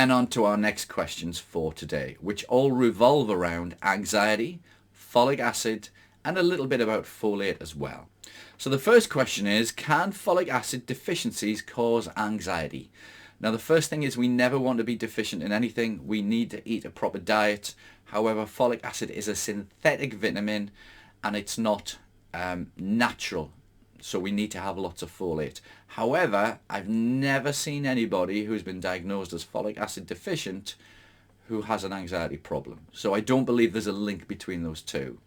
then on to our next questions for today, which all revolve around anxiety, folic acid, and a little bit about folate as well. So the first question is, can folic acid deficiencies cause anxiety? Now the first thing is we never want to be deficient in anything. We need to eat a proper diet. However, folic acid is a synthetic vitamin and it's not natural. So we need to have lots of folate. However, I've never seen anybody who's been diagnosed as folic acid deficient who has an anxiety problem. So I don't believe there's a link between those two.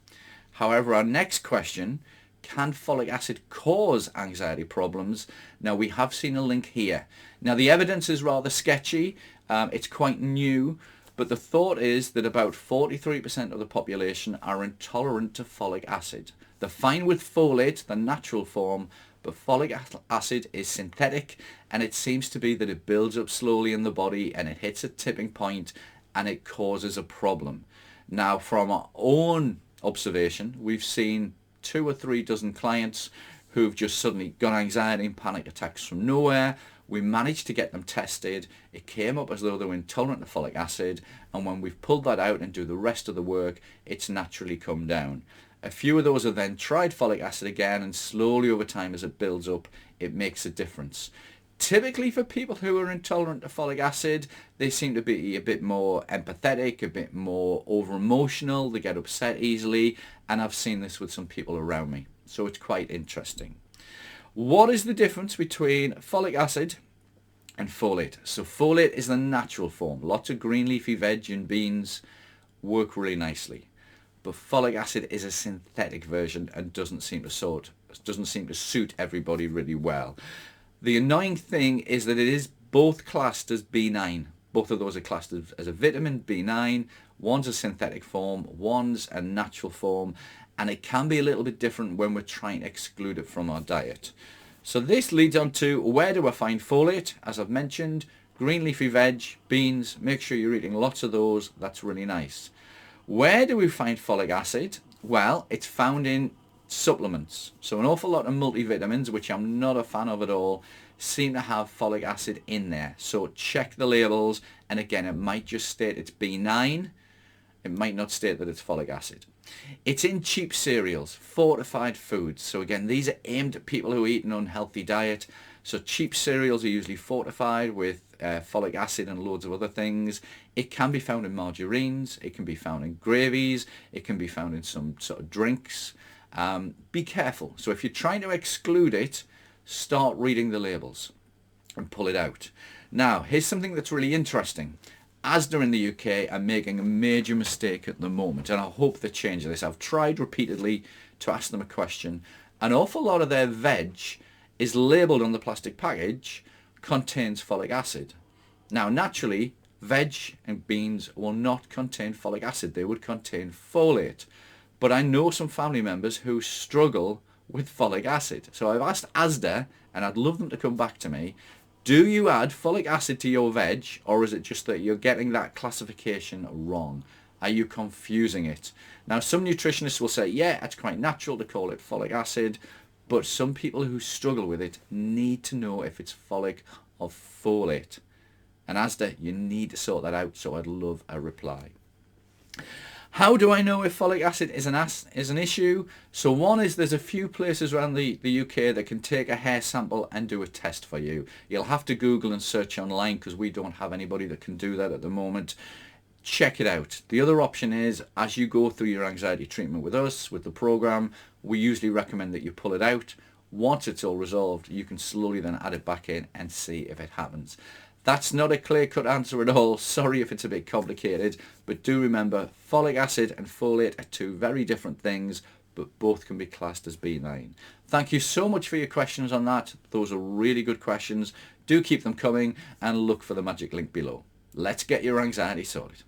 However, our next question, can folic acid cause anxiety problems? Now we have seen a link here. Now the evidence is rather sketchy. It's quite new, but the thought is that about 43% of the population are intolerant to folic acid. They're fine with folate, the natural form, but folic acid is synthetic, and it seems to be that it builds up slowly in the body and it hits a tipping point and it causes a problem. Now from our own observation, we've seen 2 or 3 dozen clients who've just suddenly got anxiety and panic attacks from nowhere. We managed to get them tested. It came up as though they were intolerant to folic acid, and when we've pulled that out and do the rest of the work, it's naturally come down. A few of those have then tried folic acid again, and slowly over time as it builds up, it makes a difference. Typically for people who are intolerant to folic acid, they seem to be a bit more empathetic, a bit more over-emotional, they get upset easily, and I've seen this with some people around me. So it's quite interesting. What is the difference between folic acid and folate? So folate is the natural form. Lots of green leafy veg and beans work really nicely. But folic acid is a synthetic version and doesn't seem to suit everybody really well. The annoying thing is that it is both classed as B9. Both of those are classed as a vitamin B9. One's a synthetic form, one's a natural form, and it can be a little bit different when we're trying to exclude it from our diet. So this leads on to, where do I find folate? As I've mentioned, green leafy veg, beans, make sure you're eating lots of those. That's really nice. Where do we find folic acid? Well, it's found in supplements. So an awful lot of multivitamins, which I'm not a fan of at all, seem to have folic acid in there. So check the labels, and again, it might just state it's B9. It might not state that it's folic acid. It's in cheap cereals, fortified foods. So again, these are aimed at people who eat an unhealthy diet. So cheap cereals are usually fortified with folic acid and loads of other things. It can be found in margarines, it can be found in gravies, it can be found in some sort of drinks. Be careful. So if you're trying to exclude it, start reading the labels and pull it out. Now, here's something that's really interesting. Asda in the UK are making a major mistake at the moment, and I hope they change this. I've tried repeatedly to ask them a question. An awful lot of their veg is labelled on the plastic package, contains folic acid. Now, naturally, veg and beans will not contain folic acid. They would contain folate. But I know some family members who struggle with folic acid. So I've asked Asda, and I'd love them to come back to me, do you add folic acid to your veg, or is it just that you're getting that classification wrong? Are you confusing it? Now, some nutritionists will say, yeah, it's quite natural to call it folic acid, but some people who struggle with it need to know if it's folic or folate. And Asda, you need to sort that out, so I'd love a reply. How do I know if folic acid is an issue? So one is there's a few places around the UK that can take a hair sample and do a test for you. You'll have to Google and search online because we don't have anybody that can do that at the moment. Check it out. The other option is, as you go through your anxiety treatment with us, with the program, we usually recommend that you pull it out. Once it's all resolved, you can slowly then add it back in and see if it happens. That's not a clear-cut answer at all. Sorry if it's a bit complicated, but do remember folic acid and folate are 2 very different things, but both can be classed as B9. Thank you so much for your questions on that. Those are really good questions. Do keep them coming and look for the magic link below. Let's get your anxiety sorted.